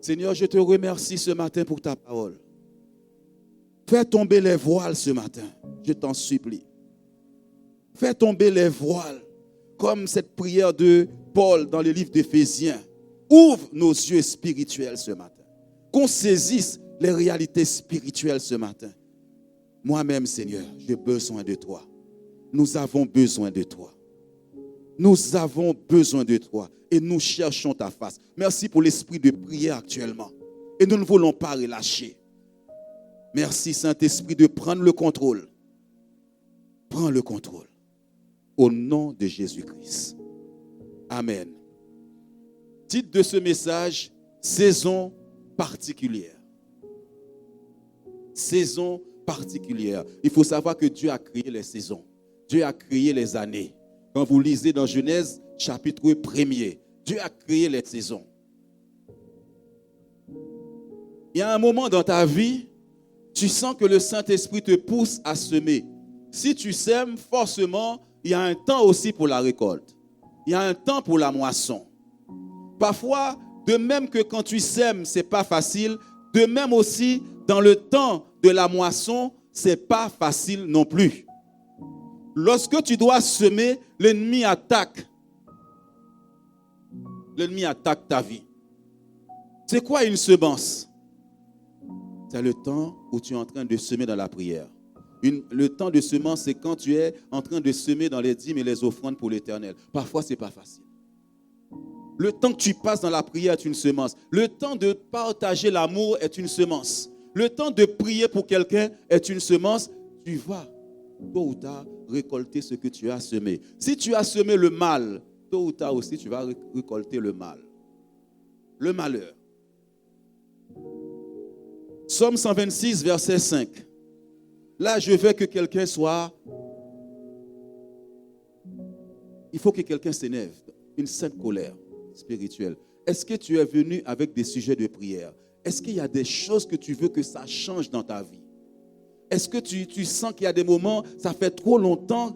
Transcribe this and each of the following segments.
Seigneur, je te remercie ce matin pour ta parole. Fais tomber les voiles ce matin, je t'en supplie. Fais tomber les voiles, comme cette prière de Paul dans le livre d'Éphésiens. Ouvre nos yeux spirituels ce matin. Qu'on saisisse les réalités spirituelles ce matin. Moi-même, Seigneur, j'ai besoin de toi. Nous avons besoin de toi. Nous avons besoin de toi et nous cherchons ta face. Merci pour l'esprit de prière actuellement. Et nous ne voulons pas relâcher. Merci, Saint-Esprit, de prendre le contrôle. Prends le contrôle. Au nom de Jésus-Christ. Amen. Titre de ce message, saison particulière. Saison particulière. Il faut savoir que Dieu a créé les saisons. Dieu a créé les années. Quand vous lisez dans Genèse, chapitre 1er, Dieu a créé les saisons. Il y a un moment dans ta vie, tu sens que le Saint-Esprit te pousse à semer. Si tu sèmes, forcément, il y a un temps aussi pour la récolte. Il y a un temps pour la moisson. Parfois, de même que quand tu sèmes, ce n'est pas facile, de même aussi, dans le temps de la moisson, ce n'est pas facile non plus. Lorsque tu dois semer, l'ennemi attaque. L'ennemi attaque ta vie. C'est quoi une semence? C'est le temps où tu es en train de semer dans la prière. Le temps de semence, c'est quand tu es en train de semer dans les dîmes et les offrandes pour l'Éternel. Parfois, ce n'est pas facile. Le temps que tu passes dans la prière est une semence. Le temps de partager l'amour est une semence. Le temps de prier pour quelqu'un est une semence. Tu vas, tôt ou tard, récolter ce que tu as semé. Si tu as semé le mal, tôt ou tard aussi, tu vas récolter le mal. Le malheur. Psaume 126, verset 5. Là, je veux que quelqu'un soit... Il faut que quelqu'un s'énerve. Une sainte colère spirituelle. Est-ce que tu es venu avec des sujets de prière? Est-ce qu'il y a des choses que tu veux que ça change dans ta vie? Est-ce que tu sens qu'il y a des moments, ça fait trop longtemps,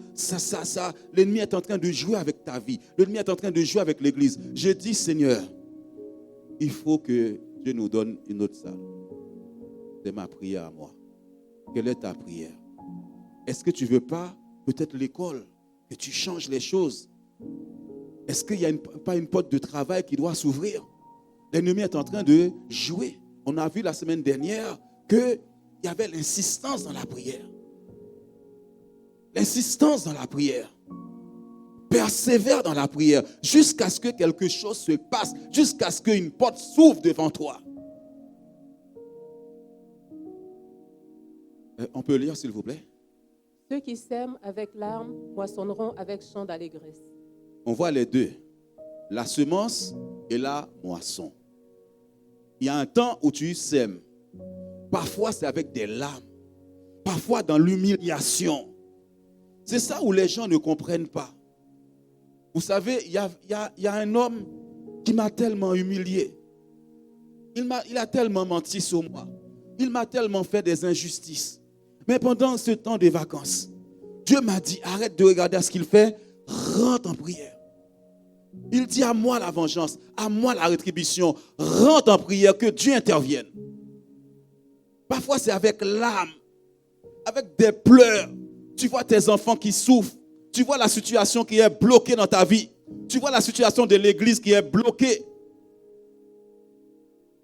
l'ennemi est en train de jouer avec ta vie. L'ennemi est en train de jouer avec l'église. Je dis, Seigneur, il faut que Dieu nous donne une autre salle. C'est ma prière à moi. Quelle est ta prière? Est-ce que tu ne veux pas, peut-être l'école, que tu changes les choses? Est-ce qu'il n'y a pas une porte de travail qui doit s'ouvrir? L'ennemi est en train de jouer. On a vu la semaine dernière qu'il y avait l'insistance dans la prière. L'insistance dans la prière. Persévère dans la prière jusqu'à ce que quelque chose se passe, jusqu'à ce qu'une porte s'ouvre devant toi. On peut lire, s'il vous plaît? Ceux qui sèment avec larmes moissonneront avec chant d'allégresse. On voit les deux, la semence et la moisson. Il y a un temps où tu sèmes. Parfois, c'est avec des larmes. Parfois, dans l'humiliation. C'est ça où les gens ne comprennent pas. Vous savez, il y a un homme qui m'a tellement humilié. Il a tellement menti sur moi. Il m'a tellement fait des injustices. Mais pendant ce temps de vacances, Dieu m'a dit, arrête de regarder ce qu'il fait, rentre en prière. Il dit à moi la vengeance, à moi la rétribution, rentre en prière, que Dieu intervienne. Parfois c'est avec l'âme, avec des pleurs. Tu vois tes enfants qui souffrent, tu vois la situation qui est bloquée dans ta vie, tu vois la situation de l'église qui est bloquée.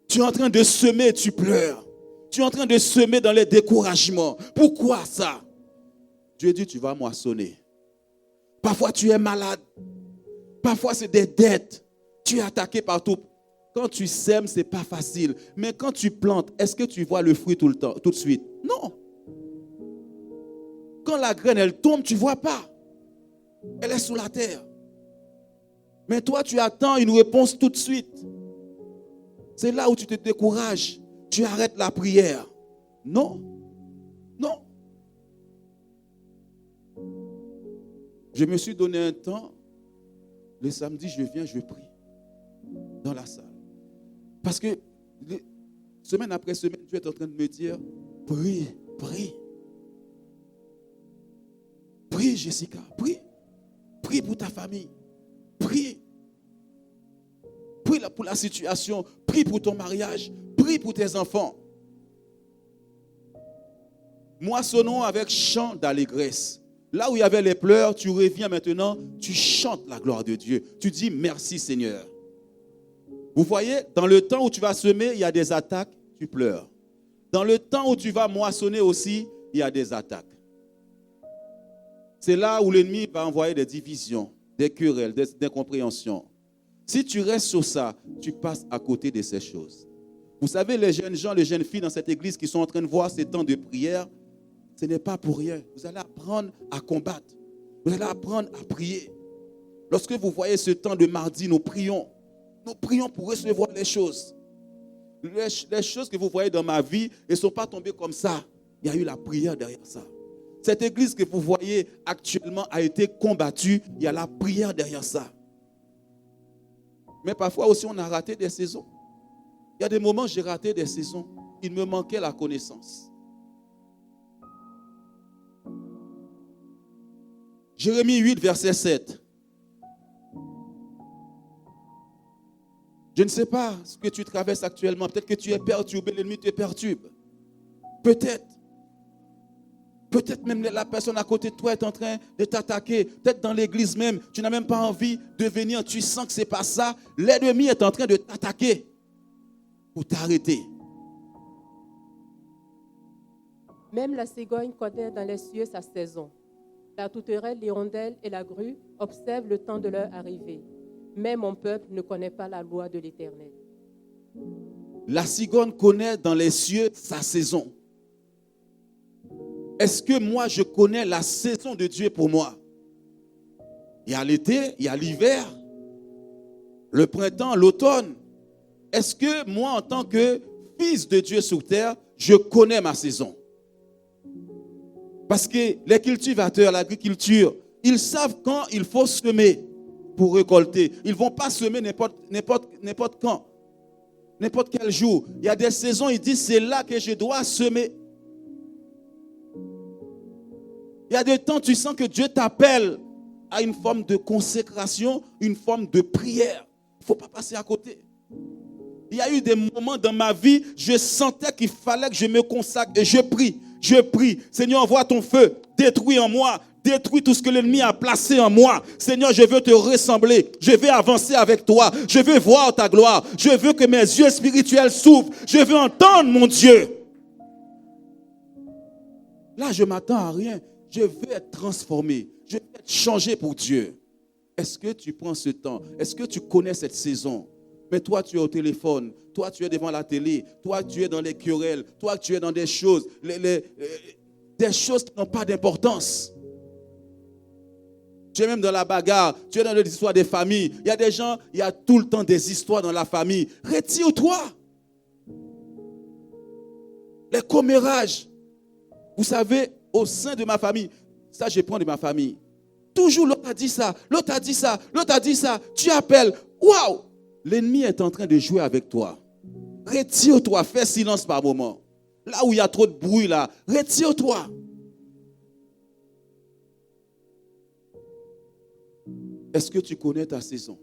Tu es en train de semer, tu pleures. Tu es en train de semer dans les découragements. Pourquoi ça? Dieu dit, tu vas moissonner. Parfois, tu es malade. Parfois, c'est des dettes. Tu es attaqué partout. Quand tu sèmes, ce n'est pas facile. Mais quand tu plantes, est-ce que tu vois le fruit tout de suite? Non. Quand la graine, elle tombe, tu ne vois pas. Elle est sous la terre. Mais toi, tu attends une réponse tout de suite. C'est là où tu te décourages. Tu arrêtes la prière. Non. Non. Je me suis donné un temps. Le samedi, je viens, je prie. Dans la salle. Parce que semaine après semaine, Dieu est en train de me dire, prie, prie. Prie, Jessica, prie. Prie pour ta famille. Prie. Prie pour la situation. Prie pour ton mariage. Prie pour tes enfants. Moissonnons avec chant d'allégresse. Là où il y avait les pleurs, tu reviens maintenant, tu chantes la gloire de Dieu. Tu dis merci Seigneur. Vous voyez, dans le temps où tu vas semer, il y a des attaques, tu pleures. Dans le temps où tu vas moissonner aussi, il y a des attaques. C'est là où l'ennemi va envoyer des divisions, des querelles, des incompréhensions. Si tu restes sur ça, tu passes à côté de ces choses. Vous savez, les jeunes gens, les jeunes filles dans cette église qui sont en train de voir ces temps de prière, ce n'est pas pour rien. Vous allez apprendre à combattre. Vous allez apprendre à prier. Lorsque vous voyez ce temps de mardi, nous prions. Nous prions pour recevoir les choses. Les choses que vous voyez dans ma vie ne sont pas tombées comme ça. Il y a eu la prière derrière ça. Cette église que vous voyez actuellement a été combattue. Il y a la prière derrière ça. Mais parfois aussi, on a raté des saisons. Il y a des moments où j'ai raté des saisons. Il me manquait la connaissance. Jérémie 8, verset 7. Je ne sais pas ce que tu traverses actuellement. Peut-être que tu es perturbé, l'ennemi te perturbe. Peut-être. Peut-être même la personne à côté de toi est en train de t'attaquer. Peut-être dans l'église même, tu n'as même pas envie de venir. Tu sens que ce n'est pas ça. L'ennemi est en train de t'attaquer pour t'arrêter. Même la cigogne connaît dans les cieux sa saison. La tourterelle, l'hirondelle et la grue observent le temps de leur arrivée. Mais mon peuple ne connaît pas la loi de l'Éternel. La cigogne connaît dans les cieux sa saison. Est-ce que moi, je connais la saison de Dieu pour moi? Il y a l'été, il y a l'hiver, le printemps, l'automne. Est-ce que moi, en tant que fils de Dieu sur terre, je connais ma saison? Parce que les cultivateurs, l'agriculture, ils savent quand il faut semer pour récolter. Ils ne vont pas semer n'importe quand, n'importe quel jour. Il y a des saisons, ils disent, c'est là que je dois semer. Il y a des temps, tu sens que Dieu t'appelle à une forme de consécration, une forme de prière. Il ne faut pas passer à côté. Il y a eu des moments dans ma vie, je sentais qu'il fallait que je me consacre et je prie. Seigneur, envoie ton feu, détruis en moi, détruis tout ce que l'ennemi a placé en moi. Seigneur, je veux te ressembler, je veux avancer avec toi, je veux voir ta gloire, je veux que mes yeux spirituels s'ouvrent, je veux entendre mon Dieu. Là, je ne m'attends à rien. Je veux être transformé. Je veux être changé pour Dieu. Est-ce que tu prends ce temps? Est-ce que tu connais cette saison? Mais toi, tu es au téléphone. Toi, tu es devant la télé. Toi, tu es dans les querelles. Toi, tu es dans des choses. Des choses qui n'ont pas d'importance. Tu es même dans la bagarre. Tu es dans les histoires des familles. Il y a des gens, il y a tout le temps des histoires dans la famille. Retire-toi. Les commérages. Vous savez, au sein de ma famille, ça je prends de ma famille. Toujours l'autre a dit ça, l'autre a dit ça, l'autre a dit ça. Tu appelles, waouh! L'ennemi est en train de jouer avec toi. Retire-toi, fais silence par moment. Là où il y a trop de bruit, là, retire-toi. Est-ce que tu connais ta saison?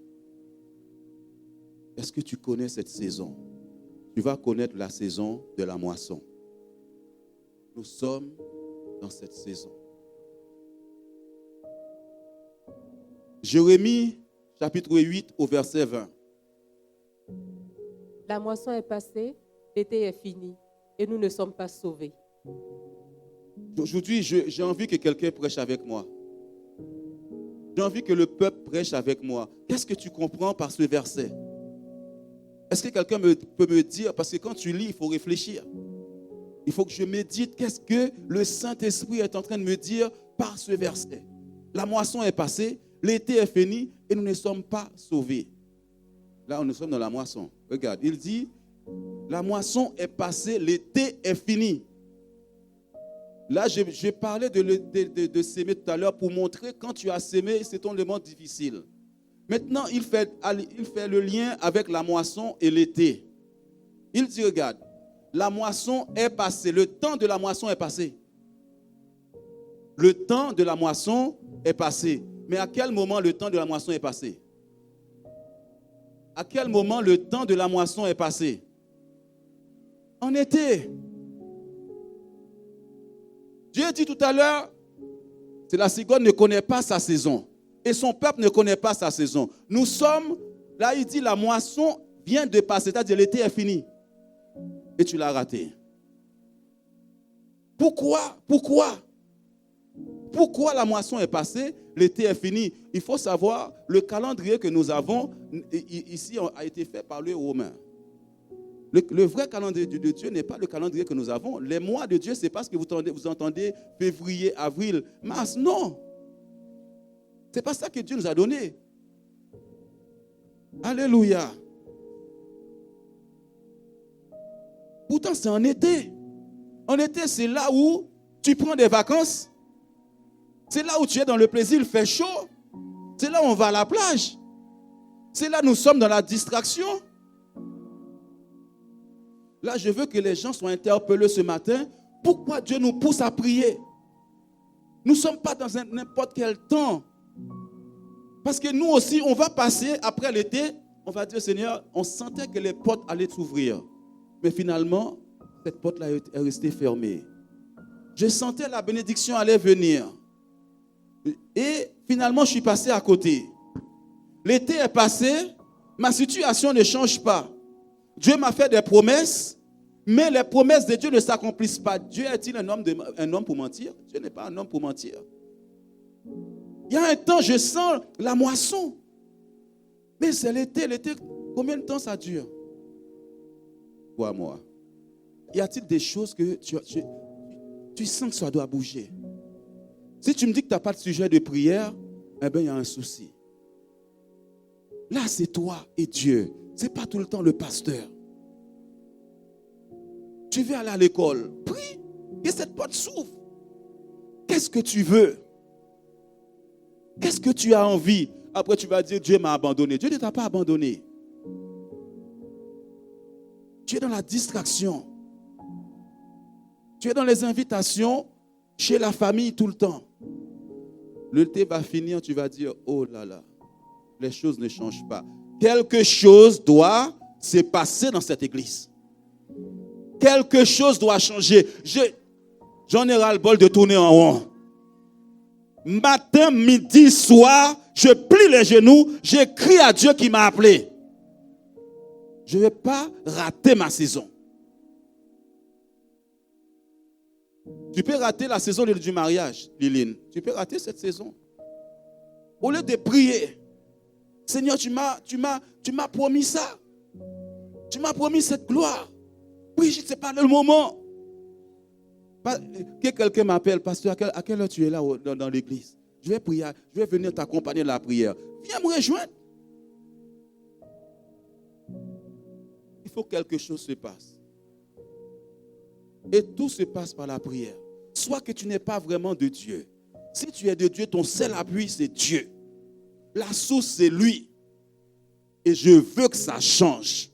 Est-ce que tu connais cette saison? Tu vas connaître la saison de la moisson. Nous sommes dans cette saison. Jérémie, chapitre 8, au verset 20. La moisson est passée, l'été est fini, et nous ne sommes pas sauvés. Aujourd'hui, j'ai envie que quelqu'un prêche avec moi. J'ai envie que le peuple prêche avec moi. Qu'est-ce que tu comprends par ce verset? Est-ce que quelqu'un peut me dire, parce que quand tu lis, il faut réfléchir. Il faut que je médite qu'est-ce que le Saint-Esprit est en train de me dire par ce verset. La moisson est passée, l'été est fini et nous ne sommes pas sauvés. Là, nous sommes dans la moisson. Regarde, il dit, la moisson est passée, l'été est fini. Là, je parlais de s'aimer tout à l'heure pour montrer quand tu as sémé, c'est ton élément difficile. Maintenant, il fait le lien avec la moisson et l'été. Il dit, regarde, la moisson est passée. Le temps de la moisson est passé. Le temps de la moisson est passé. Mais à quel moment le temps de la moisson est passé? À quel moment le temps de la moisson est passé? En été. Dieu dit tout à l'heure, c'est la cigogne ne connaît pas sa saison. Et son peuple ne connaît pas sa saison. Nous sommes, là il dit la moisson vient de passer, c'est-à-dire l'été est fini. Et tu l'as raté. Pourquoi la moisson est passée, l'été est fini? Il faut savoir, le calendrier que nous avons ici a été fait par les Romains. Le vrai calendrier de Dieu n'est pas le calendrier que nous avons. Les mois de Dieu, ce n'est pas ce que vous entendez février, avril, mars. Non. Ce n'est pas ça que Dieu nous a donné. Alléluia. Pourtant, c'est en été. En été, c'est là où tu prends des vacances. C'est là où tu es dans le plaisir, il fait chaud. C'est là où on va à la plage. C'est là où nous sommes dans la distraction. Là, je veux que les gens soient interpellés ce matin. Pourquoi Dieu nous pousse à prier? Nous ne sommes pas dans n'importe quel temps. Parce que nous aussi, on va passer après l'été, on va dire, Seigneur, on sentait que les portes allaient s'ouvrir. Mais finalement, cette porte-là est restée fermée. Je sentais la bénédiction allait venir. Et finalement, je suis passé à côté. L'été est passé, ma situation ne change pas. Dieu m'a fait des promesses, mais les promesses de Dieu ne s'accomplissent pas. Dieu est-il un homme pour mentir? Dieu n'est pas un homme pour mentir. Il y a un temps, je sens la moisson. Mais c'est l'été. L'été, combien de temps ça dure? Moi. Y a-t-il des choses que tu sens que ça doit bouger? Si tu me dis que tu n'as pas de sujet de prière, eh bien, il y a un souci. Là, c'est toi et Dieu. Ce n'est pas tout le temps le pasteur. Tu veux aller à l'école, prie, que cette porte s'ouvre. Qu'est-ce que tu veux? Qu'est-ce que tu as envie? Après, tu vas dire, Dieu m'a abandonné. Dieu ne t'a pas abandonné. Tu es dans la distraction. Tu es dans les invitations chez la famille tout le temps. Le thé va finir, tu vas dire, oh là là, les choses ne changent pas. Quelque chose doit se passer dans cette église. Quelque chose doit changer. J'en ai ras-le-bol de tourner en rond. Matin, midi, soir, je plie les genoux, j'écris à Dieu qui m'a appelé. Je ne vais pas rater ma saison. Tu peux rater la saison du mariage, Liline. Tu peux rater cette saison. Au lieu de prier, Seigneur, tu m'as promis ça. Tu m'as promis cette gloire. Oui, ce n'est pas le moment. Que quelqu'un m'appelle, pasteur, à quelle heure tu es là dans l'église? Je vais prier, je vais venir t'accompagner dans la prière. Viens me rejoindre. Il faut que quelque chose se passe. Et tout se passe par la prière. Soit que tu n'es pas vraiment de Dieu. Si tu es de Dieu, ton seul appui, c'est Dieu. La source, c'est lui. Et je veux que ça change.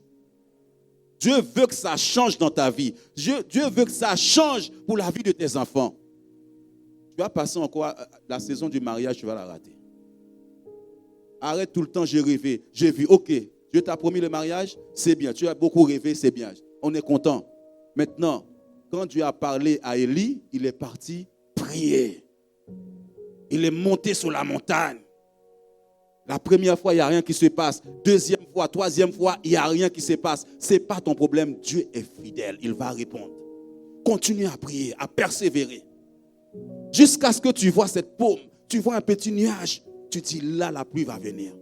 Dieu veut que ça change dans ta vie. Dieu veut que ça change pour la vie de tes enfants. Tu vas passer encore la saison du mariage, tu vas la rater. Arrête tout le temps, j'ai rêvé, j'ai vu. Ok, Dieu t'a promis le mariage, c'est bien. Tu as beaucoup rêvé, c'est bien. On est content. Maintenant, quand Dieu a parlé à Élie, il est parti prier. Il est monté sur la montagne. La première fois, il n'y a rien qui se passe. Deuxième fois, troisième fois, il n'y a rien qui se passe. Ce n'est pas ton problème. Dieu est fidèle. Il va répondre. Continue à prier, à persévérer. Jusqu'à ce que tu vois cette paume, tu vois un petit nuage, tu dis là, la pluie va venir.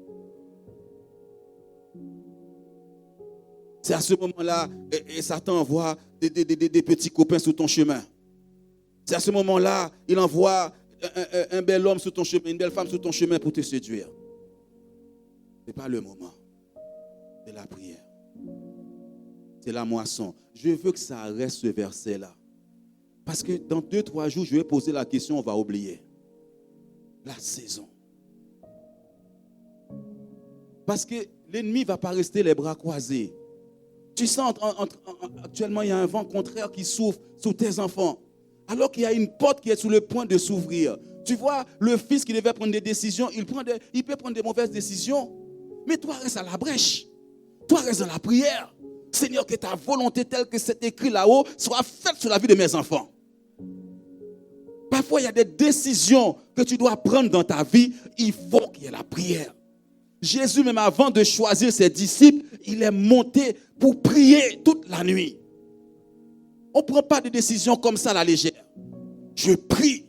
C'est à ce moment-là, et Satan envoie des petits copains sur ton chemin. C'est à ce moment-là, il envoie un bel homme sur ton chemin, une belle femme sur ton chemin pour te séduire. Ce n'est pas le moment. C'est la prière. C'est la moisson. Je veux que ça reste ce verset-là. Parce que dans 2-3 jours, je vais poser la question, on va oublier. La saison. Parce que l'ennemi ne va pas rester les bras croisés. Tu sens actuellement, il y a un vent contraire qui souffle sous tes enfants. Alors qu'il y a une porte qui est sur le point de s'ouvrir. Tu vois, le fils qui devait prendre des décisions, il peut prendre des mauvaises décisions. Mais toi, reste à la brèche. Toi, reste dans la prière. Seigneur, que ta volonté telle que c'est écrit là-haut soit faite sur la vie de mes enfants. Parfois, il y a des décisions que tu dois prendre dans ta vie. Il faut qu'il y ait la prière. Jésus, même avant de choisir ses disciples, il est monté pour prier toute la nuit. On ne prend pas de décisions comme ça à la légère. Je prie.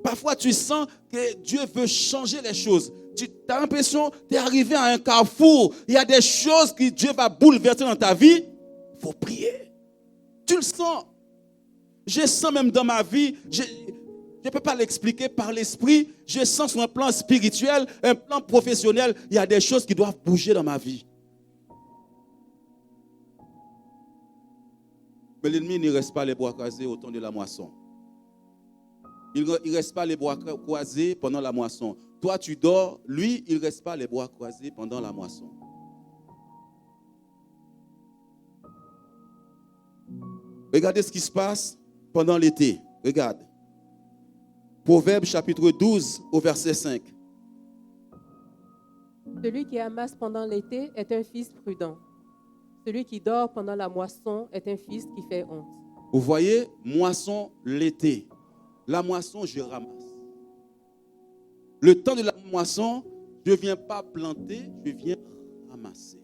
Parfois, tu sens que Dieu veut changer les choses. Tu as l'impression que tu es arrivé à un carrefour. Il y a des choses que Dieu va bouleverser dans ta vie. Il faut prier. Tu le sens. Je sens même dans ma vie, je ne peux pas l'expliquer par l'esprit. Je sens sur un plan spirituel, un plan professionnel. Il y a des choses qui doivent bouger dans ma vie. Mais l'ennemi ne reste pas les bois croisés au temps de la moisson. Il ne reste pas les bois croisés pendant la moisson. Toi, tu dors. Lui, il ne reste pas les bois croisés pendant la moisson. Regardez ce qui se passe pendant l'été. Regarde. Proverbe chapitre 12 au verset 5. Celui qui amasse pendant l'été est un fils prudent. Celui qui dort pendant la moisson est un fils qui fait honte. Vous voyez, moisson l'été. La moisson, je ramasse. Le temps de la moisson, je ne viens pas planter, je viens ramasser.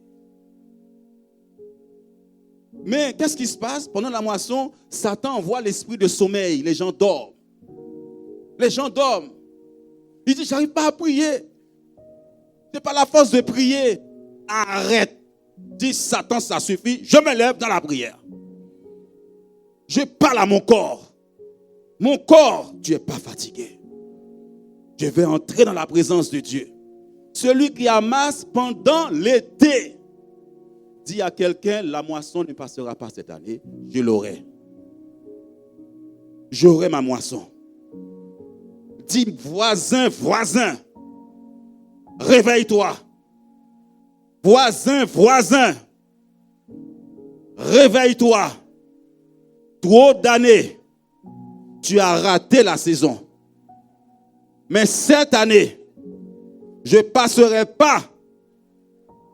Mais qu'est-ce qui se passe? Pendant la moisson, Satan envoie l'esprit de sommeil. Les gens dorment. Les gens dorment. Il dit, j'arrive pas à prier. Je n'ai pas la force de prier. Arrête. Dit Satan, ça suffit. Je me lève dans la prière. Je parle à mon corps. Mon corps, tu n'es pas fatigué. Je vais entrer dans la présence de Dieu. Celui qui amasse pendant l'été. Dis à quelqu'un, la moisson ne passera pas cette année. Je l'aurai. J'aurai ma moisson. Dis voisin, voisin. Réveille-toi. Voisin, voisin. Réveille-toi. Trop d'années, tu as raté la saison. Mais cette année, je ne passerai pas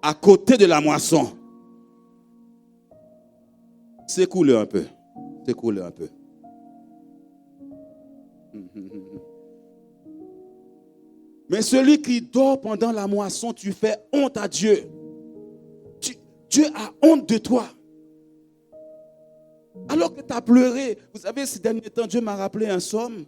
à côté de la moisson. Secoue-le un peu. Secoue-le un peu. Mais celui qui dort pendant la moisson, tu fais honte à Dieu. Dieu a honte de toi. Alors que tu as pleuré. Vous savez, ces derniers temps, Dieu m'a rappelé un psaume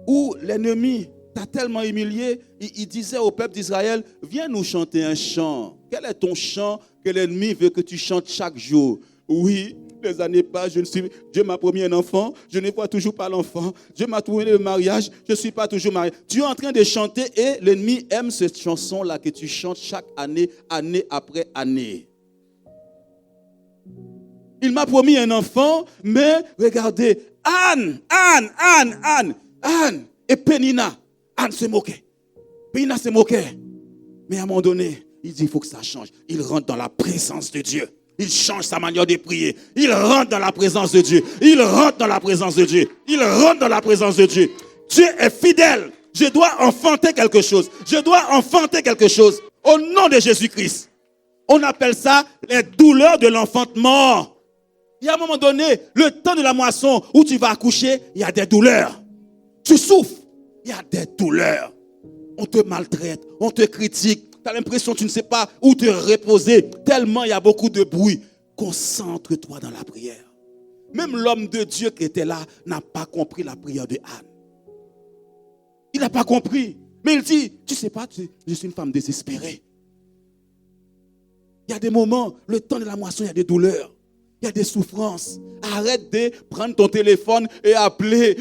où l'ennemi t'a tellement humilié. Il disait au peuple d'Israël, viens nous chanter un chant. Quel est ton chant que l'ennemi veut que tu chantes chaque jour? Oui, les années passent, Dieu m'a promis un enfant, je ne vois toujours pas l'enfant. Dieu m'a trouvé le mariage, je ne suis pas toujours marié. Tu es en train de chanter et l'ennemi aime cette chanson-là que tu chantes chaque année, année après année. Il m'a promis un enfant, mais regardez, Anne et Pénina. Anne se moquait. Pénina se moquait. Mais à un moment donné, il dit, il faut que ça change. Il rentre dans la présence de Dieu. Il change sa manière de prier. Il rentre dans la présence de Dieu. Il rentre dans la présence de Dieu. Il rentre dans la présence de Dieu. Dieu est fidèle. Je dois enfanter quelque chose. Je dois enfanter quelque chose. Au nom de Jésus-Christ. On appelle ça les douleurs de l'enfantement. Il y a un moment donné, le temps de la moisson où tu vas accoucher, il y a des douleurs. Tu souffres. Il y a des douleurs. On te maltraite, on te critique. Tu as l'impression que tu ne sais pas où te reposer. Tellement il y a beaucoup de bruit. Concentre-toi dans la prière. Même l'homme de Dieu qui était là n'a pas compris la prière de Anne. Il n'a pas compris. Mais il dit, tu ne sais pas, je suis une femme désespérée. Il y a des moments, le temps de la moisson, il y a des douleurs. Il y a des souffrances. Arrête de prendre ton téléphone et appeler.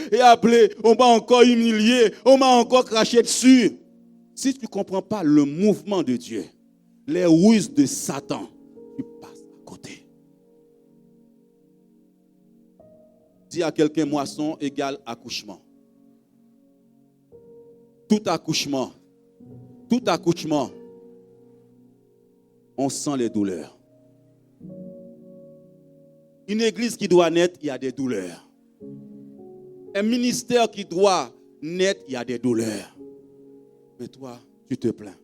On m'a encore humilié. On m'a encore craché dessus. Si tu ne comprends pas le mouvement de Dieu, les ruses de Satan, tu passes à côté. Dis à quelqu'un, moisson égale accouchement. Tout accouchement, on sent les douleurs. Une église qui doit naître, il y a des douleurs. Un ministère qui doit naître, il y a des douleurs. Mais toi, tu te plains.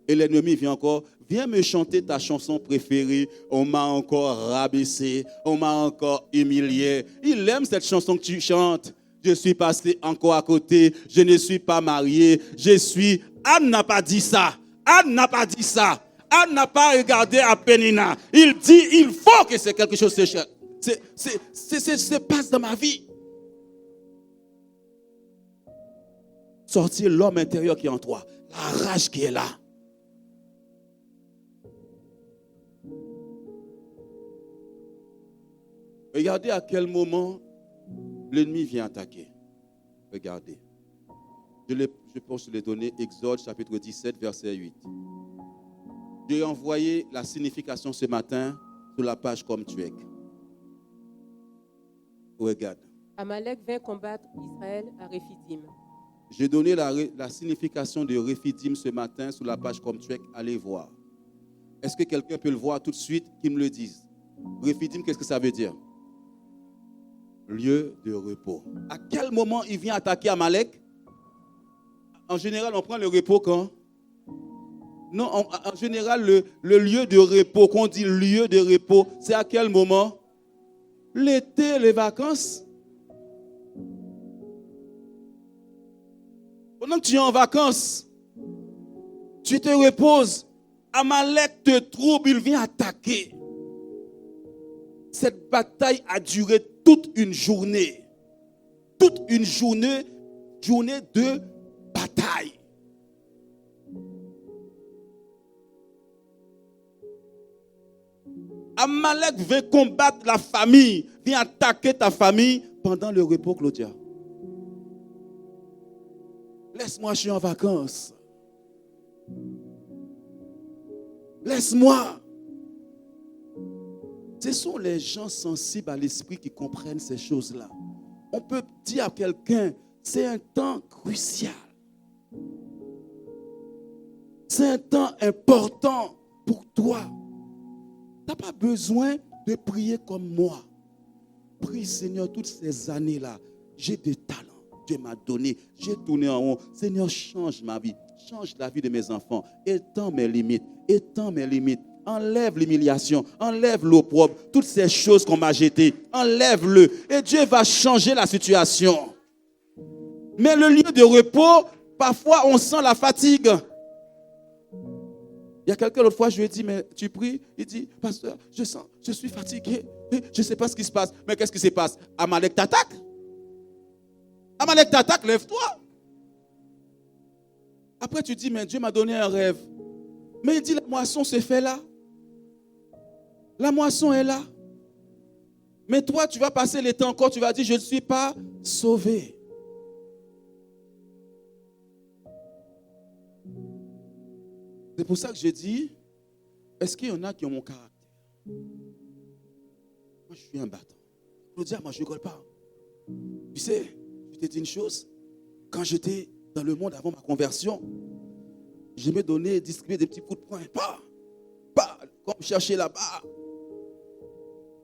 Et l'ennemi vient encore, viens me chanter ta chanson préférée. On m'a encore rabaissé, on m'a encore humilié. Il aime cette chanson que tu chantes. Je suis passé encore à côté, je ne suis pas marié, je suis... Anne n'a pas dit ça. Anne n'a pas dit ça. Anne n'a pas regardé à Pénina. Il dit, il faut que c'est quelque chose se passe dans ma vie. Sortir l'homme intérieur qui est en toi, la rage qui est là. Regardez à quel moment l'ennemi vient attaquer. Regardez. Je pense les donner. Exode chapitre 17, verset 8. J'ai envoyé la signification ce matin sur la page comme tu es. Regarde. Amalek vint combattre Israël à Réphidim. J'ai donné la signification de Réphidim ce matin sur la page comme tu es. Allez voir. Est-ce que quelqu'un peut le voir tout de suite? Qu'il me le dise. Réphidim, qu'est-ce que ça veut dire? Lieu de repos. À quel moment il vient attaquer Amalek? En général, on prend le repos quand? Non, en général, le lieu de repos, qu'on dit lieu de repos, c'est à quel moment? L'été, les vacances. Pendant que tu es en vacances, tu te reposes. Amalek te trouble, il vient attaquer. Cette bataille a duré toute une journée. Toute une journée de bataille. Amalek veut combattre la famille, vient attaquer ta famille pendant le repos, Claudia. Laisse-moi, je suis en vacances. Laisse-moi. Ce sont les gens sensibles à l'esprit qui comprennent ces choses-là. On peut dire à quelqu'un, c'est un temps crucial. C'est un temps important pour toi. Tu n'as pas besoin de prier comme moi. Prie, Seigneur, toutes ces années-là, j'ai des talents. Dieu m'a donné. J'ai tourné en haut. Seigneur, change ma vie. Change la vie de mes enfants. Étends mes limites. Étends mes limites. Enlève l'humiliation. Enlève l'opprobre. Toutes ces choses qu'on m'a jetées. Enlève-le. Et Dieu va changer la situation. Mais le lieu de repos, parfois on sent la fatigue. Il y a quelqu'un l'autre fois, je lui ai dit, mais tu pries? Il dit, pasteur, je suis fatigué. Je ne sais pas ce qui se passe. Mais qu'est-ce qui se passe? Amalek t'attaque. Amalek t'attaque, lève-toi. Après tu dis, mais Dieu m'a donné un rêve. Mais il dit, la moisson se fait là. La moisson est là. Mais toi, tu vas passer les temps encore, tu vas dire, je ne suis pas sauvé. C'est pour ça que je dis, est-ce qu'il y en a qui ont mon caractère? Moi, je suis un battant. Claudia, moi, je ne rigole pas. Tu sais, je t'ai dit une chose. Quand j'étais dans le monde avant ma conversion, j'aimais distribuer des petits coups de poing. Comme chercher là-bas.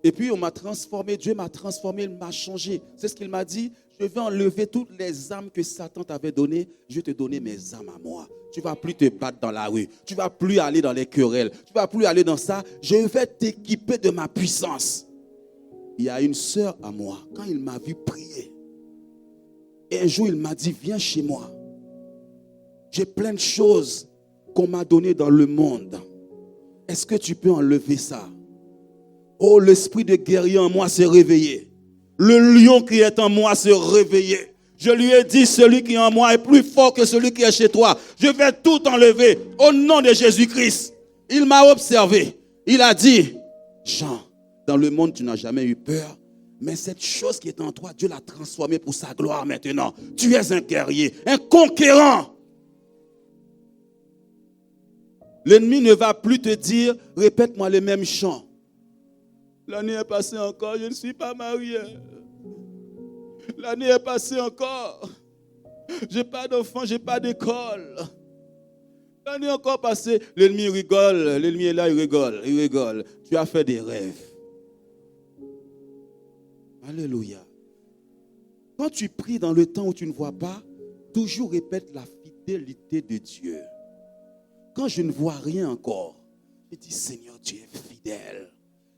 Et puis, on m'a transformé. Dieu m'a transformé, il m'a changé. C'est ce qu'il m'a dit. Je vais enlever toutes les âmes que Satan t'avait données. Je vais te donner mes âmes à moi. Tu ne vas plus te battre dans la rue. Tu ne vas plus aller dans les querelles. Tu ne vas plus aller dans ça. Je vais t'équiper de ma puissance. Il y a une sœur à moi, quand il m'a vu prier, et un jour il m'a dit, viens chez moi. J'ai plein de choses qu'on m'a données dans le monde. Est-ce que tu peux enlever ça? Oh, l'esprit de guerrier en moi s'est réveillé. Le lion qui est en moi s'est réveillé. Je lui ai dit, celui qui est en moi est plus fort que celui qui est chez toi. Je vais tout enlever au nom de Jésus-Christ. Il m'a observé. Il a dit, Jean, dans le monde, tu n'as jamais eu peur. Mais cette chose qui est en toi, Dieu l'a transformée pour sa gloire maintenant. Tu es un guerrier, un conquérant. L'ennemi ne va plus te dire, répète-moi les mêmes chants. L'année est passée encore, je ne suis pas marié. L'année est passée encore. Je n'ai pas d'enfant, je n'ai pas d'école. L'année est encore passée, l'ennemi rigole. L'ennemi est là, il rigole. Tu as fait des rêves. Alléluia. Quand tu pries dans le temps où tu ne vois pas, toujours répète la fidélité de Dieu. quand je ne vois rien encore, je dis, Seigneur, tu es fidèle.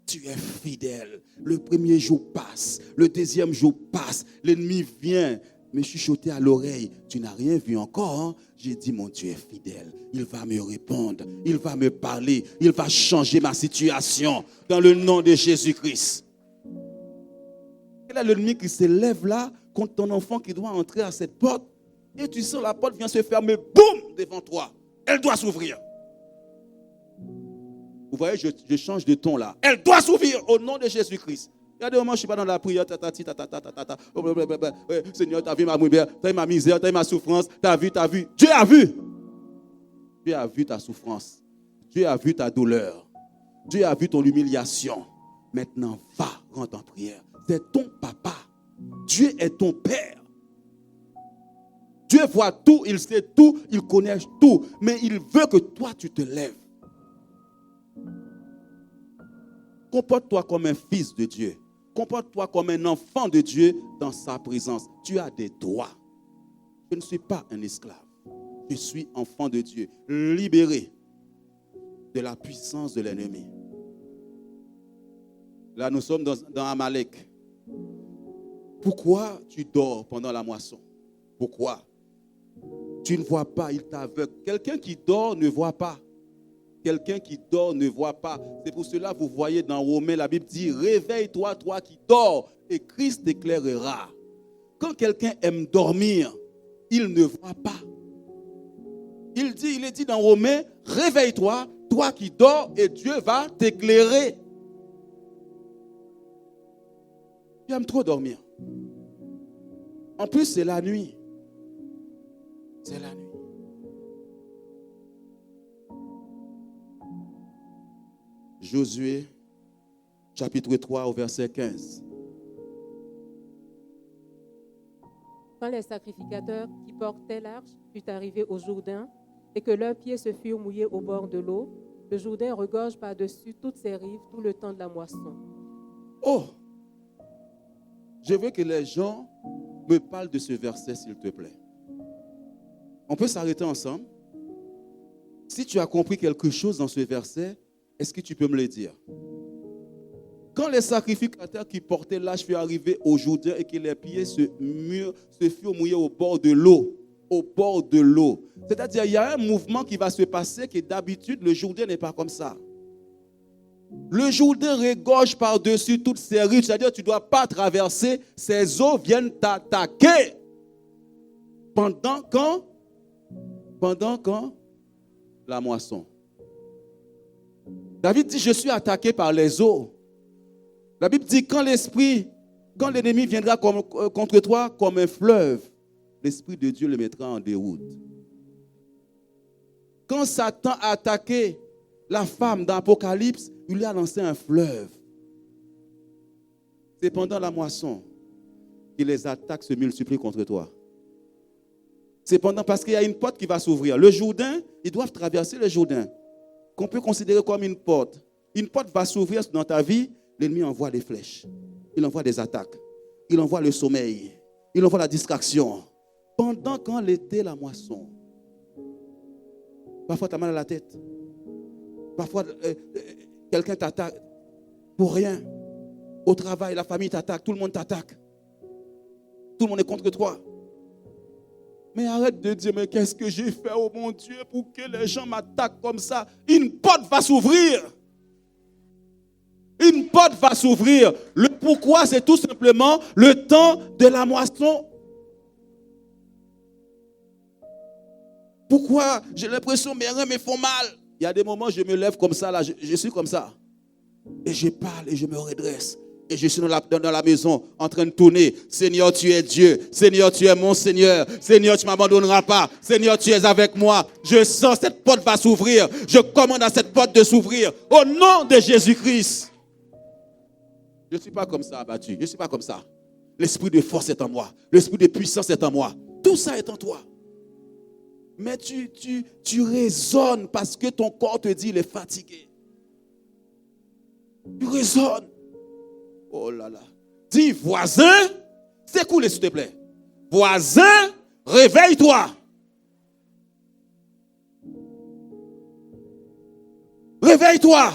Tu es fidèle. Le premier jour passe, le deuxième jour passe, l'ennemi vient me chuchoter à l'oreille. Tu n'as rien vu encore, hein? J'ai dit, mon Dieu est fidèle. Il va me répondre, il va me parler, il va changer ma situation dans le nom de Jésus-Christ. Et là, l'ennemi qui se lève là contre ton enfant qui doit entrer à cette porte, et tu sens la porte vient se fermer, boum, devant toi. Elle doit s'ouvrir. Vous voyez, je change de ton là. Elle doit s'ouvrir au nom de Jésus-Christ. Il y a des moments où je ne suis pas dans la prière. Seigneur, tu as vu ma misère, tu as vu ma misère, tu as vu ma souffrance. Tu as vu. Dieu a vu. Dieu a vu ta souffrance. Dieu a vu ta douleur. Dieu a vu ton humiliation. Maintenant, va, rentre en prière. C'est ton papa. Dieu est ton père. Dieu voit tout, il sait tout, il connaît tout. Mais il veut que toi, tu te lèves. Comporte-toi comme un fils de Dieu. Comporte-toi comme un enfant de Dieu dans sa présence. Tu as des droits. Je ne suis pas un esclave. Je suis enfant de Dieu, libéré de la puissance de l'ennemi. Là, nous sommes dans Amalek. Pourquoi tu dors pendant la moisson? Pourquoi? Tu ne vois pas, il t'aveugle. Quelqu'un qui dort ne voit pas. Quelqu'un qui dort ne voit pas. C'est pour cela que vous voyez dans Romains, la Bible dit, réveille-toi, toi qui dors, et Christ t'éclairera. Quand quelqu'un aime dormir, il ne voit pas. Il est dit dans Romains, réveille-toi, toi qui dors, et Dieu va t'éclairer. Tu aimes trop dormir. En plus, c'est la nuit. C'est la nuit. Josué, chapitre 3, au verset 15. Quand les sacrificateurs qui portaient l'arche furent arrivés au Jourdain et que leurs pieds se furent mouillés au bord de l'eau, le Jourdain regorge par-dessus toutes ses rives tout le temps de la moisson. Oh! Je veux que les gens me parlent de ce verset, s'il te plaît. On peut s'arrêter ensemble? Si tu as compris quelque chose dans ce verset, est-ce que tu peux me le dire? Quand les sacrificateurs qui portaient l'arche furent arrivés au Jourdain et que les pieds se furent mouillés au bord de l'eau, c'est-à-dire il y a un mouvement qui va se passer que d'habitude le Jourdain n'est pas comme ça. Le Jourdain regorge par-dessus toutes ces rives, c'est-à-dire que tu ne dois pas traverser, ces eaux viennent t'attaquer. Pendant quand? La moisson. David dit, je suis attaqué par les eaux. La Bible dit, quand l'ennemi viendra contre toi comme un fleuve, l'Esprit de Dieu le mettra en déroute. Quand Satan a attaqué la femme dans l'Apocalypse, il lui a lancé un fleuve. C'est pendant la moisson que les attaques se multiplient contre toi. C'est parce qu'il y a une porte qui va s'ouvrir. Le Jourdain, ils doivent traverser le Jourdain, qu'on peut considérer comme une porte. Une porte va s'ouvrir dans ta vie, l'ennemi envoie des flèches, il envoie des attaques, il envoie le sommeil, il envoie la distraction. Pendant quand l'été, la moisson, parfois tu as mal à la tête, parfois quelqu'un t'attaque pour rien. Au travail, la famille t'attaque, tout le monde t'attaque. Tout le monde est contre toi. Mais arrête de dire, mais qu'est-ce que j'ai fait, oh mon Dieu, pour que les gens m'attaquent comme ça? Une porte va s'ouvrir. Une porte va s'ouvrir. Le pourquoi, c'est tout simplement le temps de la moisson. Pourquoi? J'ai l'impression que mes reins me font mal. Il y a des moments où je me lève comme ça, là, je suis comme ça. Et je parle et je me redresse. Et je suis dans la maison en train de tourner. Seigneur, tu es Dieu. Seigneur, tu es mon Seigneur. Seigneur, tu ne m'abandonneras pas. Seigneur, tu es avec moi. Je sens cette porte va s'ouvrir. Je commande à cette porte de s'ouvrir. Au nom de Jésus-Christ. Je ne suis pas comme ça abattu. Je ne suis pas comme ça. L'esprit de force est en moi. L'esprit de puissance est en moi. Tout ça est en toi. Mais tu raisonnes parce que ton corps te dit il est fatigué. Tu raisonnes. Oh là là. Dis, voisin, secoue-les s'il te plaît. Voisin, réveille-toi. Réveille-toi.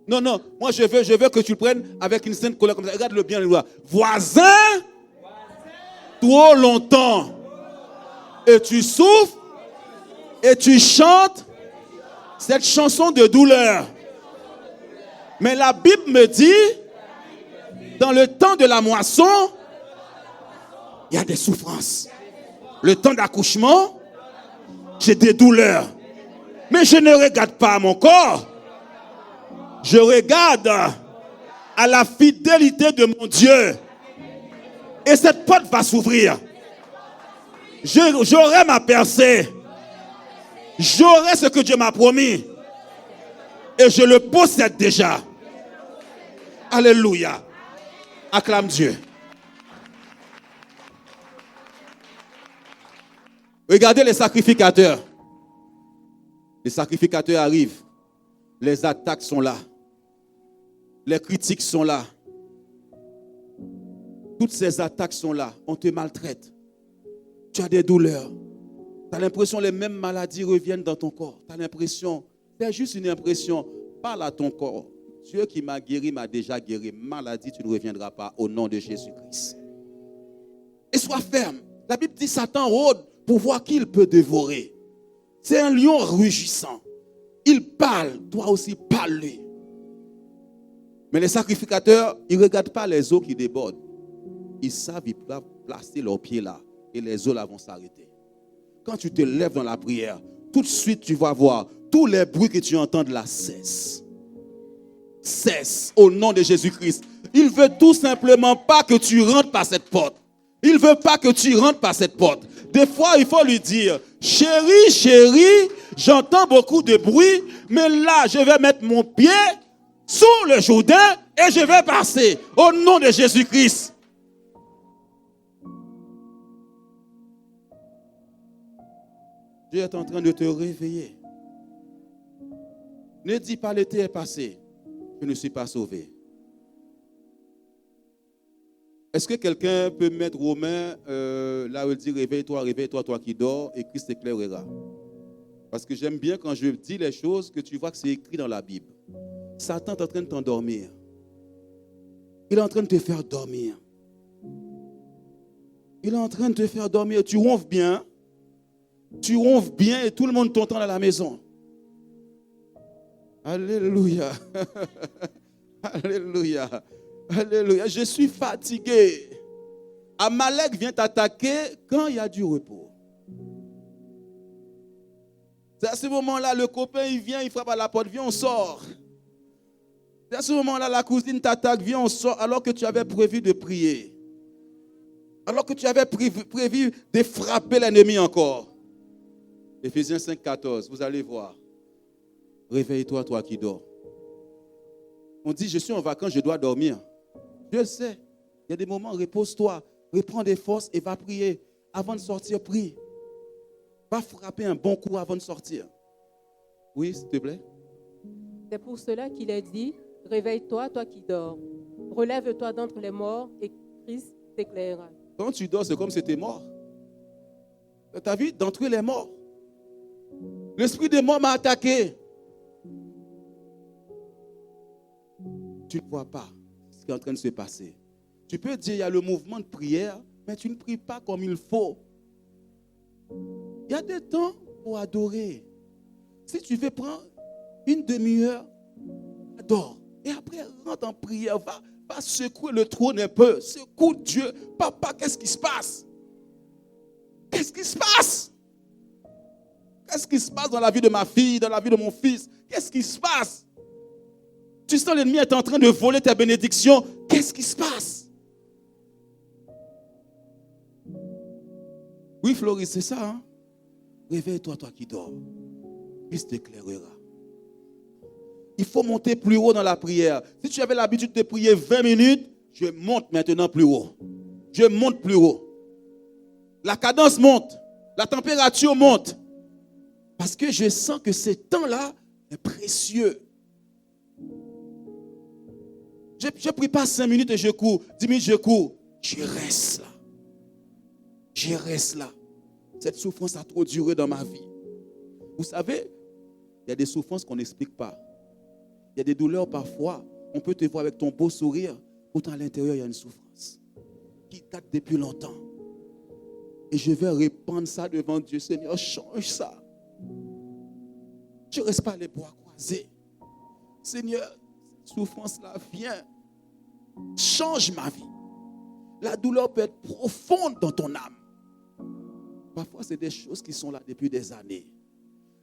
Non, moi je veux que tu le prennes avec une sainte colère comme ça. Regarde-le bien, le doigt. Voisin, trop longtemps. Et tu souffres et tu chantes cette chanson de douleur. Mais la Bible me dit, dans le temps de la moisson, il y a des souffrances. Le temps d'accouchement, j'ai des douleurs. Mais je ne regarde pas à mon corps. Je regarde à la fidélité de mon Dieu. Et cette porte va s'ouvrir. J'aurai ma percée. J'aurai ce que Dieu m'a promis. Et je le possède déjà. Alléluia. Acclame Dieu. Regardez les sacrificateurs. Les sacrificateurs arrivent. Les attaques sont là. Les critiques sont là. Toutes ces attaques sont là. On te maltraite. Tu as des douleurs. Tu as l'impression que les mêmes maladies reviennent dans ton corps. Tu as l'impression, c'est juste une impression. Parle à ton corps. Dieu qui m'a guéri m'a déjà guéri. Maladie, tu ne reviendras pas au nom de Jésus-Christ. Et sois ferme. La Bible dit Satan rôde pour voir qui il peut dévorer. C'est un lion rugissant. Il parle, toi aussi parle-lui. Mais les sacrificateurs, ils ne regardent pas les eaux qui débordent. Ils savent, ils peuvent placer leurs pieds là et les eaux là vont s'arrêter. Quand tu te lèves dans la prière, tout de suite tu vas voir tous les bruits que tu entends de là cessent. Cesse au nom de Jésus-Christ. Il veut tout simplement pas que tu rentres par cette porte. Il veut pas que tu rentres par cette porte. Des fois, il faut lui dire, chérie, j'entends beaucoup de bruit, mais là, je vais mettre mon pied sous le Jourdain et je vais passer au nom de Jésus-Christ. Dieu est en train de te réveiller. Ne dis pas l'été est passé. Je ne suis pas sauvé. Est-ce que quelqu'un peut mettre Romains là où il dit réveille-toi, toi qui dors, et Christ t'éclairera? Parce que j'aime bien quand je dis les choses que tu vois que c'est écrit dans la Bible. Satan est en train de t'endormir. Il est en train de te faire dormir. Il est en train de te faire dormir. Tu ronfles bien. Tu ronfles bien et tout le monde t'entend à la maison. Alléluia. Alléluia. Alléluia. Je suis fatigué. Amalek vient t'attaquer quand il y a du repos. C'est à ce moment-là, le copain, il vient, il frappe à la porte, viens, on sort. C'est à ce moment-là, la cousine t'attaque, viens, on sort, alors que tu avais prévu de prier. Alors que tu avais prévu de frapper l'ennemi encore. Éphésiens 5, 14, vous allez voir. Réveille-toi, toi qui dors. On dit, je suis en vacances, je dois dormir. Je le sais. Il y a des moments, repose-toi, reprends des forces et va prier. Avant de sortir, prie. Va frapper un bon coup avant de sortir. Oui, s'il te plaît. C'est pour cela qu'il est dit, réveille-toi, toi qui dors. Relève-toi d'entre les morts et Christ t'éclairera. Quand tu dors, c'est comme si tu étais mort. Tu as vu, d'entre les morts. L'esprit des morts m'a attaqué. Tu ne vois pas ce qui est en train de se passer. Tu peux dire, il y a le mouvement de prière, mais tu ne pries pas comme il faut. Il y a des temps pour adorer. Si tu veux prendre une demi-heure, adore. Et après, rentre en prière, va secouer le trône un peu. Secoue Dieu. Papa, qu'est-ce qui se passe? Qu'est-ce qui se passe? Qu'est-ce qui se passe dans la vie de ma fille, dans la vie de mon fils? Qu'est-ce qui se passe? Tu sens l'ennemi est en train de voler tes bénédictions. Qu'est-ce qui se passe? Oui, Floris, c'est ça. Hein? Réveille-toi, toi qui dors. Christ t'éclairera. Il faut monter plus haut dans la prière. Si tu avais l'habitude de prier 20 minutes, je monte maintenant plus haut. Je monte plus haut. La cadence monte. La température monte. Parce que je sens que ce temps-là est précieux. Je ne prie pas 5 minutes et je cours. 10 minutes, je cours. Je reste là. Je reste là. Cette souffrance a trop duré dans ma vie. Vous savez, il y a des souffrances qu'on n'explique pas. Il y a des douleurs parfois. On peut te voir avec ton beau sourire. Pourtant, à l'intérieur, il y a une souffrance qui date depuis longtemps. Et je vais répandre ça devant Dieu. Seigneur, change ça. Je ne reste pas les bras croisés. Seigneur, cette souffrance-là vient. Change ma vie. La douleur peut être profonde dans ton âme. Parfois, c'est des choses qui sont là depuis des années.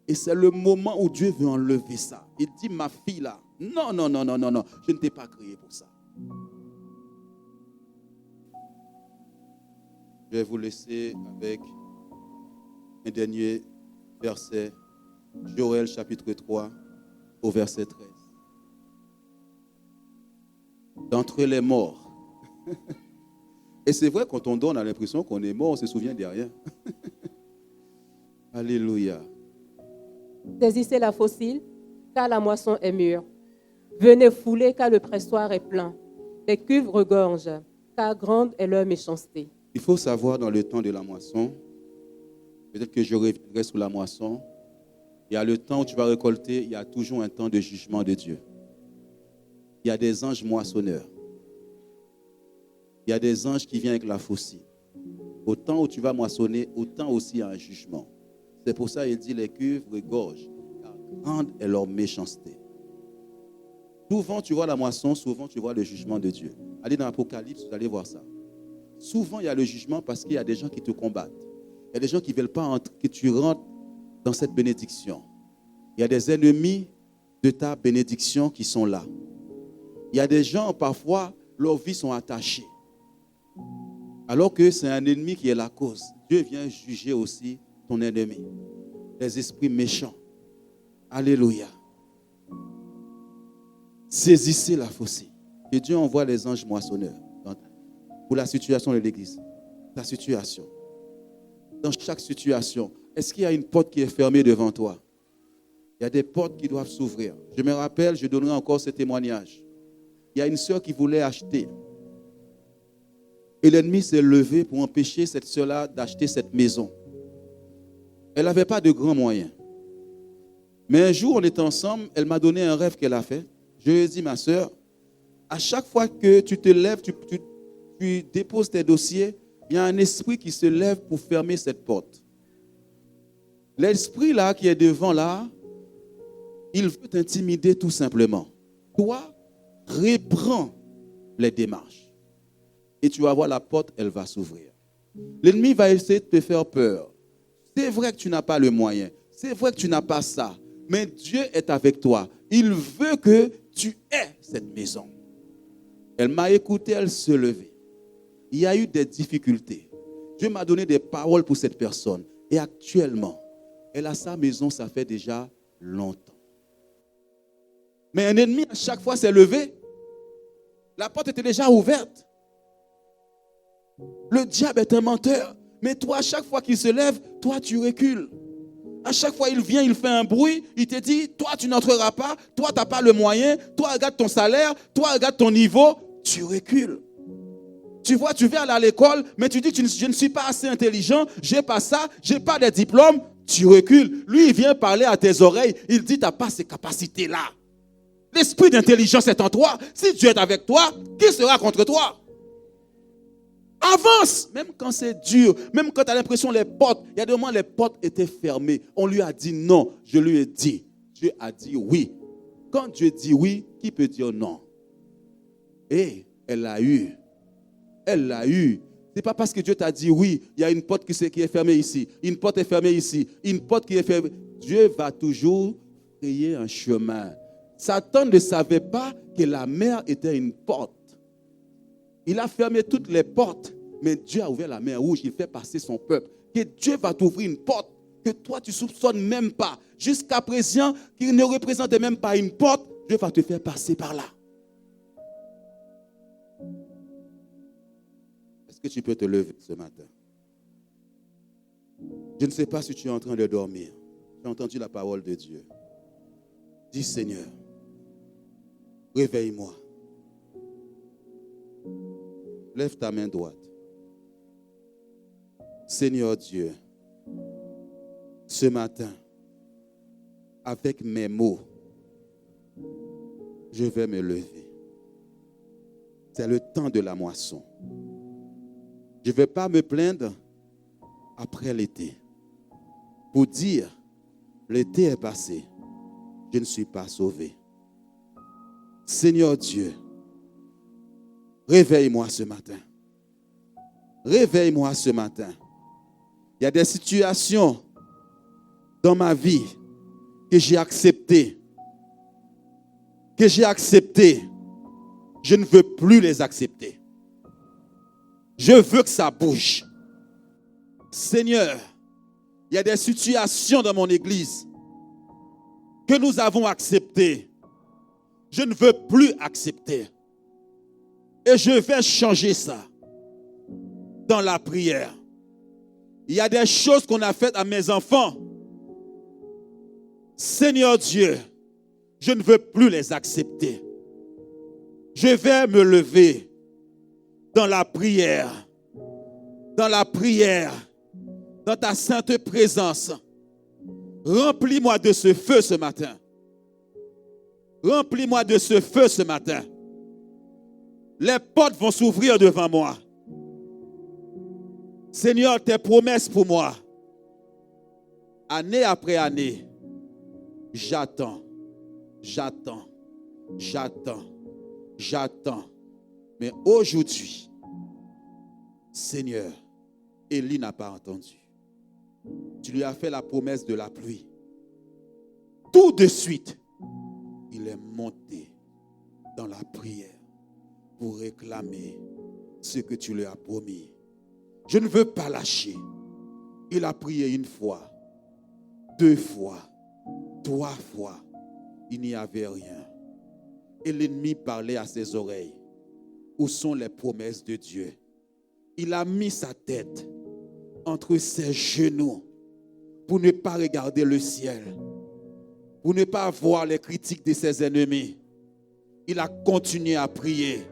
Et c'est le moment où Dieu veut enlever ça. Il dit, ma fille là, non, je ne t'ai pas créé pour ça. Je vais vous laisser avec un dernier verset, Joël chapitre 3, au verset 13. D'entre les morts. Et c'est vrai, quand on dort, on a l'impression qu'on est mort, on ne se souvient de rien. Alléluia. Saisissez la faucille, car la moisson est mûre. Venez fouler, car le pressoir est plein. Les cuves regorgent, car grande est leur méchanceté. Il faut savoir dans le temps de la moisson, peut-être que je reviendrai sur la moisson, il y a le temps où tu vas récolter, il y a toujours un temps de jugement de Dieu. Il y a des anges moissonneurs. Il y a des anges qui viennent avec la faucille. Au temps où tu vas moissonner, autant aussi il y a un jugement. C'est pour ça qu'il dit les cuves regorgent, car grande est leur méchanceté. Souvent tu vois la moisson, souvent tu vois le jugement de Dieu. Allez dans l'Apocalypse, vous allez voir ça. Souvent il y a le jugement parce qu'il y a des gens qui te combattent. Il y a des gens qui ne veulent pas que tu rentres dans cette bénédiction. Il y a des ennemis de ta bénédiction qui sont là. Il y a des gens, parfois, leurs vies sont attachées. Alors que c'est un ennemi qui est la cause. Dieu vient juger aussi ton ennemi. Les esprits méchants. Alléluia. Saisissez la faucille. Et Dieu envoie les anges moissonneurs pour la situation de l'église. Ta situation. Dans chaque situation, est-ce qu'il y a une porte qui est fermée devant toi? Il y a des portes qui doivent s'ouvrir. Je me rappelle, je donnerai encore ce témoignage. Il y a une sœur qui voulait acheter. Et l'ennemi s'est levé pour empêcher cette sœur-là d'acheter cette maison. Elle n'avait pas de grands moyens. Mais un jour, on était ensemble, elle m'a donné un rêve qu'elle a fait. Je lui ai dit, ma sœur, à chaque fois que tu te lèves, tu déposes tes dossiers, il y a un esprit qui se lève pour fermer cette porte. L'esprit là qui est devant là, il veut t'intimider tout simplement. Toi, reprends les démarches. Et tu vas voir la porte, elle va s'ouvrir. L'ennemi va essayer de te faire peur. C'est vrai que tu n'as pas le moyen. C'est vrai que tu n'as pas ça. Mais Dieu est avec toi. Il veut que tu aies cette maison. Elle m'a écouté, elle se levait. Il y a eu des difficultés. Dieu m'a donné des paroles pour cette personne. Et actuellement, elle a sa maison, ça fait déjà longtemps. Mais un ennemi, à chaque fois, s'est levé. La porte était déjà ouverte. Le diable est un menteur. Mais toi, à chaque fois qu'il se lève, toi, tu recules. À chaque fois, il vient, il fait un bruit. Il te dit, toi, tu n'entreras pas. Toi, tu n'as pas le moyen. Toi, regarde ton salaire. Toi, regarde ton niveau. Tu recules. Tu vois, tu viens aller à l'école, mais tu dis, je ne suis pas assez intelligent. Je n'ai pas ça. Je n'ai pas de diplôme. Tu recules. Lui, il vient parler à tes oreilles. Il dit, tu n'as pas ces capacités-là. L'esprit d'intelligence est en toi. Si Dieu est avec toi, qui sera contre toi? Avance, même quand c'est dur, même quand tu as l'impression les portes, il y a des moments les portes étaient fermées. On lui a dit non, je lui ai dit. Dieu a dit oui. Quand Dieu dit oui, qui peut dire non? Et elle l'a eu. Elle l'a eu. Ce n'est pas parce que Dieu t'a dit oui, il y a une porte qui est fermée ici, une porte est fermée ici, une porte qui est fermée. Dieu va toujours créer un chemin. Satan ne savait pas que la mer était une porte. Il a fermé toutes les portes, mais Dieu a ouvert la mer rouge, il fait passer son peuple. Que Dieu va t'ouvrir une porte que toi tu ne soupçonnes même pas. Jusqu'à présent, qu'il ne représentait même pas une porte, Dieu va te faire passer par là. Est-ce que tu peux te lever ce matin? Je ne sais pas si tu es en train de dormir. Tu as entendu la parole de Dieu. Dis Seigneur, réveille-moi. Lève ta main droite. Seigneur Dieu, ce matin, avec mes mots, je vais me lever. C'est le temps de la moisson. Je ne vais pas me plaindre après l'été. Pour dire, l'été est passé, je ne suis pas sauvé. Seigneur Dieu, réveille-moi ce matin. Réveille-moi ce matin. Il y a des situations dans ma vie que j'ai acceptées. Je ne veux plus les accepter. Je veux que ça bouge. Seigneur, il y a des situations dans mon église que nous avons acceptées. Je ne veux plus accepter. Et je vais changer ça dans la prière. Il y a des choses qu'on a faites à mes enfants. Seigneur Dieu, je ne veux plus les accepter. Je vais me lever dans la prière, dans ta sainte présence. Remplis-moi de ce feu ce matin. Remplis-moi de ce feu ce matin. Les portes vont s'ouvrir devant moi. Seigneur, tes promesses pour moi, année après année, j'attends. Mais aujourd'hui, Seigneur, Élie n'a pas entendu. Tu lui as fait la promesse de la pluie. Tout de suite, il est monté dans la prière pour réclamer ce que tu lui as promis. Je ne veux pas lâcher. Il a prié 1 fois, 2 fois, 3 fois. Il n'y avait rien. Et l'ennemi parlait à ses oreilles. Où sont les promesses de Dieu? Il a mis sa tête entre ses genoux pour ne pas regarder le ciel, pour ne pas voir les critiques de ses ennemis. Il a continué à prier.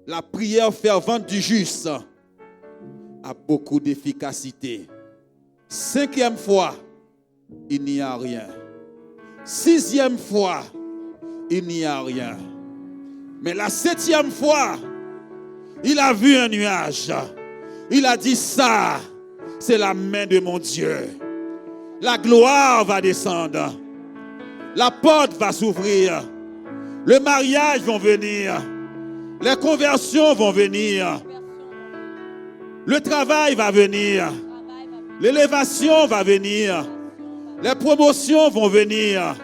La prière fervente du juste a beaucoup d'efficacité. 5e fois, il n'y a rien. 6e fois, il n'y a rien. Mais la 7e fois, il a vu un nuage. Il a dit, ça, c'est la main de mon Dieu. La gloire va descendre. La porte va s'ouvrir. Le mariage va venir. Les conversions vont venir. Le travail va venir. L'élévation va venir. Les promotions vont venir.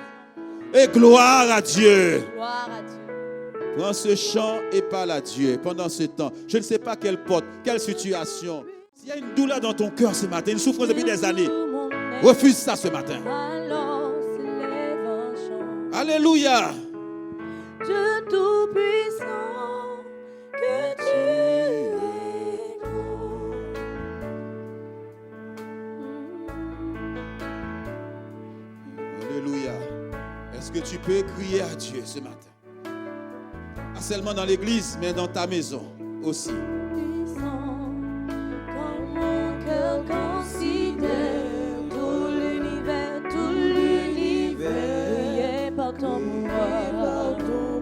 Et gloire à Dieu. Gloire à Dieu. Prends ce chant et parle à Dieu pendant ce temps. Je ne sais pas quelle porte, quelle situation. S'il y a une douleur dans ton cœur ce matin, une souffrance depuis des années, refuse ça ce matin. Alors s'élève un chant. Alléluia. Dieu Tout-Puissant, que tu es grand. Alléluia. Est-ce que tu peux crier à Dieu ce matin? Pas seulement dans l'église, mais dans ta maison aussi. Puissant, quand mon cœur considère tout l'univers, brillé par ton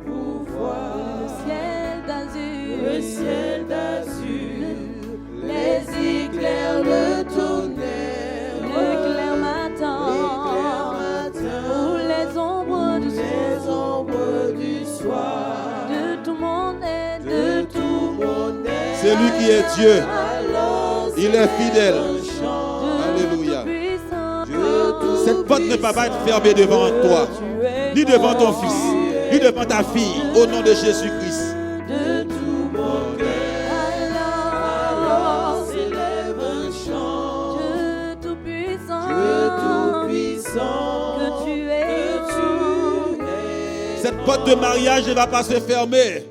pouvoir, le ciel d'azur, les éclairs, le tonnerre, l'éclair matin, ou les ombres du soir. C'est lui qui est Dieu. Il est fidèle. Alléluia. Cette porte ne va pas être fermée devant toi, ni devant ton fils, ni devant ta fille, au nom de Jésus-Christ. Alors s'élève un chant. Dieu Tout-Puissant, que tu es. Cette porte de mariage ne va pas se fermer.